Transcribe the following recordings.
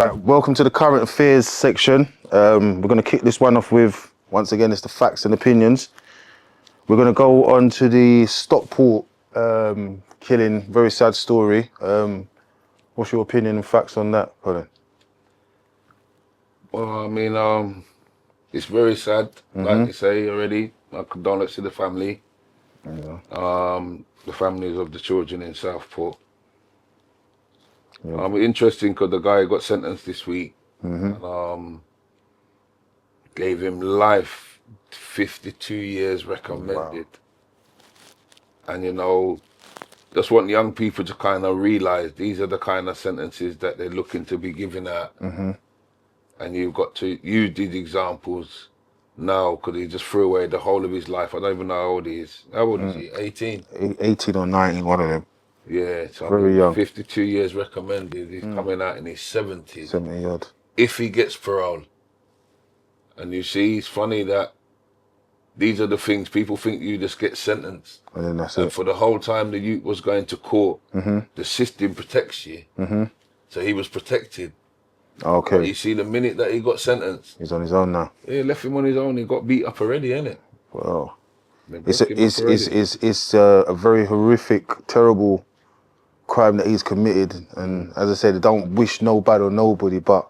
Right, welcome to the current affairs section. We're going to kick this one off with, once again, it's the facts and opinions. We're going to go on to the Stockport killing, very sad story. What's your opinion and facts on that, Colin? Well, I mean, it's very sad, like you say already. My condolences to the family. Yeah. The families of the children in Southport. Yeah. Interesting because the guy got sentenced this week. And, gave him life, 52 years recommended. Wow. And you know, just want young people to kind of realize these are the kind of sentences that they're looking to be given out. And you've got to use these examples now because he just threw away the whole of his life. I don't even know how old he is. How old is he? 18? 18 or 19, one of them. Yeah, so very young. 52 years recommended. He's coming out in his 70s. 70 odd. If he gets parole. And you see, it's funny that these are the things people think you just get sentenced. And then that's and it. For the whole time the youth was going to court, the system protects you. So he was protected. Okay. But you see, the minute that he got sentenced, he's on his own now. Yeah, left him on his own. He got beat up already, innit? Wow. It's a very horrific, terrible crime that he's committed. And as I said, I don't wish no bad on nobody, but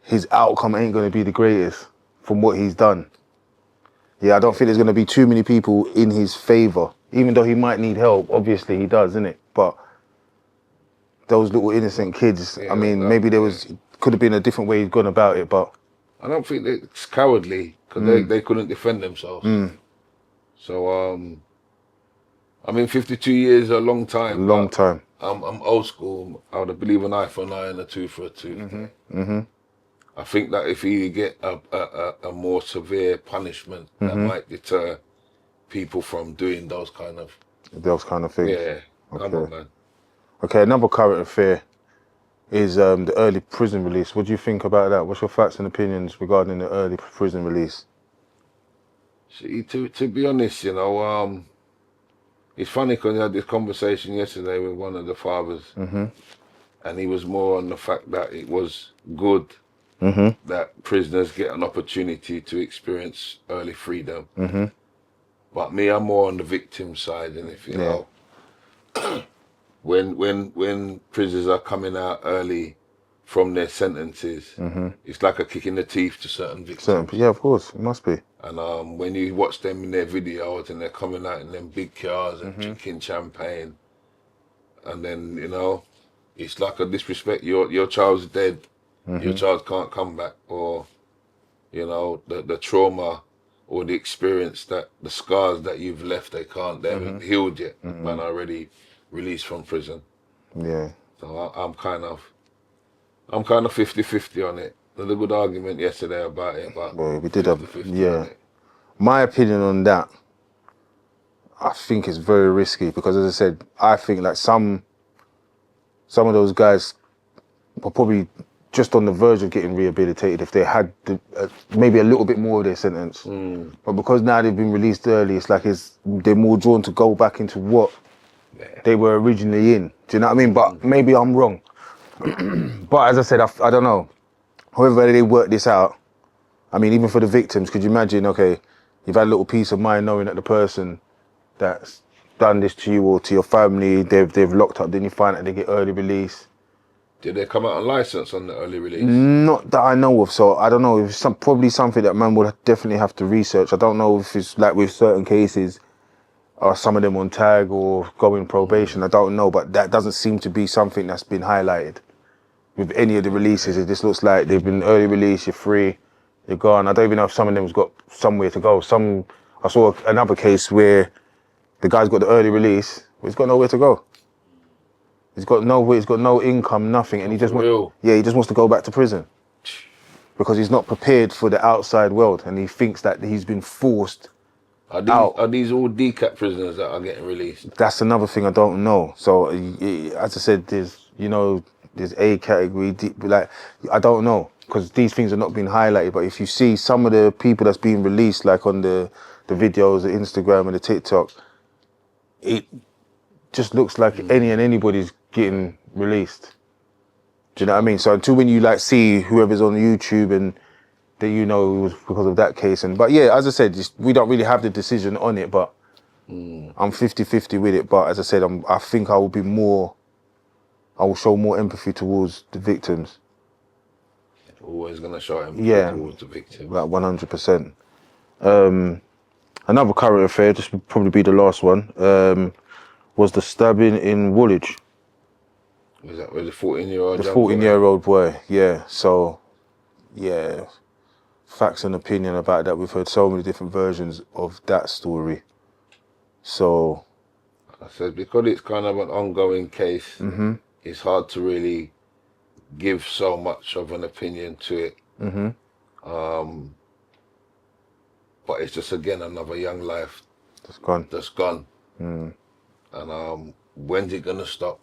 his outcome ain't going to be the greatest from what he's done. Yeah, I don't think there's going to be too many people in his favour, even though he might need help. Obviously he does, innit? But those little innocent kids, I mean, maybe could have been a different way he's gone about it, but I don't think it's cowardly because they couldn't defend themselves. So, I mean, 52 years is a long time. A long time. I'm old school. I would believe an eye for an eye and a tooth for a tooth. I think that if he get a more severe punishment, that might deter people from doing those kind of things. Yeah, come on, man. Okay, another current affair is the early prison release. What do you think about that? What's your facts and opinions regarding the early prison release? See, to be honest, you know, it's funny because I had this conversation yesterday with one of the fathers, and he was more on the fact that it was good that prisoners get an opportunity to experience early freedom. But me, I'm more on the victim side, and if you know, when prisoners are coming out early from their sentences, it's like a kick in the teeth to certain victims. Yeah, of course, it must be. And when you watch them in their videos and they're coming out in them big cars and drinking champagne, and then, you know, it's like a disrespect. Your child's dead, your child can't come back, or, you know, the trauma or the experience, that the scars that you've left, they haven't healed yet, man, already released from prison. Yeah. So I'm kind of 50-50 on it. There's a good argument yesterday about it, but we did have, yeah. My opinion on that, I think it's very risky because, as I said, I think like some of those guys were probably just on the verge of getting rehabilitated if they had maybe a little bit more of their sentence. But because now they've been released early, it's like they're more drawn to go back into what they were originally in. Do you know what I mean? But maybe I'm wrong. But as I said, I don't know. However they work this out, I mean, even for the victims, could you imagine, okay, you've had a little peace of mind knowing that the person that's done this to you or to your family, they've locked up, then you find out they get early release. Did they come out on license on the early release? Not that I know of, so I don't know. It's probably something that man would definitely have to research. I don't know if it's like with certain cases, are some of them on tag or going probation, I don't know, but that doesn't seem to be something that's been highlighted. With any of the releases, it just looks like they've been early release, you're free, you're gone. I don't even know if some of them's got somewhere to go. I saw another case where the guy's got the early release, but he's got nowhere to go. He's got no income, nothing, and he just wants to go back to prison because he's not prepared for the outside world, and he thinks that he's been forced out. Are these all DCAT prisoners that are getting released? That's another thing I don't know. So, as I said, there's A category, like, I don't know, because these things are not being highlighted. But if you see some of the people that's being released, like on the videos, the Instagram and the TikTok, it just looks like any and anybody's getting released. Do you know what I mean? So until when you like see whoever's on YouTube and then you know it was because of that case. But yeah, as I said, we don't really have the decision on it, but I'm 50-50 with it. But as I said, I think I will show more empathy towards the victims. Always gonna show empathy towards the victims. Like 100%. Another current affair, this would probably be the last one, was the stabbing in Woolwich. Was that with the 14-year-old? The 14-year-old boy, yeah. So, yeah, facts and opinion about that. We've heard so many different versions of that story. So, I said, because it's kind of an ongoing case, it's hard to really give so much of an opinion to it. But it's just, again, another young life that's gone. And when's it going to stop?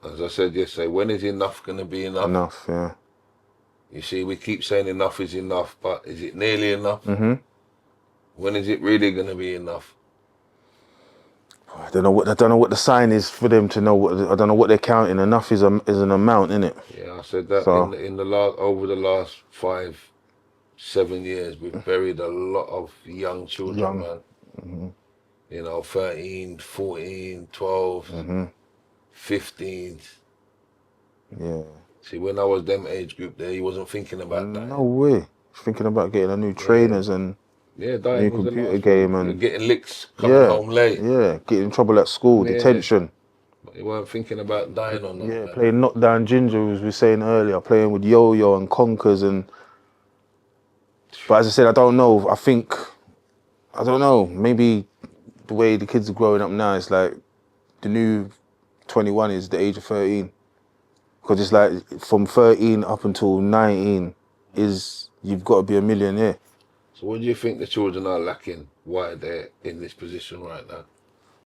As I said yesterday, when is enough going to be enough? Enough, yeah. You see, we keep saying enough is enough, but is it nearly enough? When is it really going to be enough? I don't know what the sign is for them to know. I don't know what they're counting. Enough is an amount, innit? Yeah, I said that so, over the last 5-7 years, we've buried a lot of young children, man. You know, 13, 14, 12, 15. Yeah. See, when I was them age group there, he wasn't thinking about that. No way. Thinking about getting a new trainers and new computer game and getting licks, coming home late. Yeah, getting in trouble at school, detention. But he weren't thinking about dying on that. Yeah, playing knockdown ginger, as we were saying earlier, playing with yo-yo and conkers and. But as I said, I don't know. I don't know. Maybe the way the kids are growing up now, it's like the new 21 is the age of 13. Because it's like from 13 up until 19 you've got to be a millionaire. So what do you think the children are lacking? Why they're in this position right now?